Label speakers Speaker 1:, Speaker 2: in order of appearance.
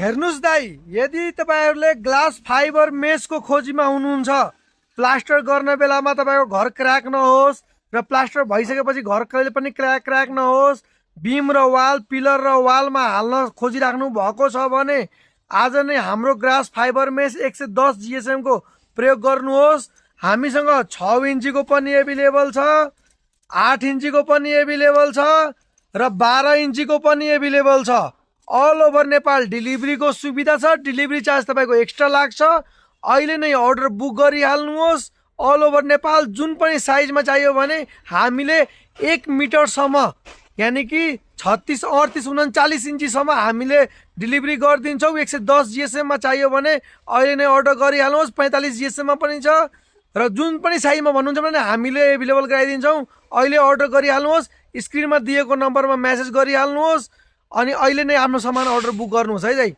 Speaker 1: हेर्नुस् दाइ, यदि तपाईहरुले ग्लास फाइबर मेसको खोजीमा हुनुहुन्छ, प्लास्टर गर्न बेलामा तपाईको घर क्र्याक नहोस् र प्लास्टर भइसकेपछि घर कहिले पनि क्र्याक नहोस्, बीम र वाल, पिलर र वालमा हाल्न खोजिराख्नु भएको छ भने आज नै हाम्रो ग्लास फाइबर मेस 110 जीएसएम को प्रयोग गर्नुहोस्। हामीसँग 6 इन्चीको पनि एभेलेबल छ, 8 इन्चीको पनि एभेलेबल छ र 12 इन्चीको पनि एभेलेबल छ। अल ओभर नेपाल डेलिभरीको सुविधा छ। डेलिभरी चार्ज तपाईको एक्स्ट्रा लाग्छ। अहिले नै अर्डर बुक गरिहाल्नुहोस्। अल ओभर नेपाल जुन पनि साइजमा चाहियो भने हामीले 1 मिटरसम्म यानी कि 36, 38, 39 इन्चीसम्म हामीले डेलिभरी गरिदिन्छौँ। 110 जीएसएममा चाहियो भने अहिले नै अर्डर गरिहाल्नुहोस्। 45 जीएसएममा पनि छ र जुन पनि साइजमा भन्नुहुन्छ भने हामीले एभेलेबल गराइदिन्छौँ। अहिले अर्डर गरिहाल्नुहोस्। स्क्रिनमा दिएको नम्बरमा मेसेज गरिहाल्नुहोस् अनि अहिले नै आफ्नो सामान अर्डर बुक गर्नुहोस् है दाइ।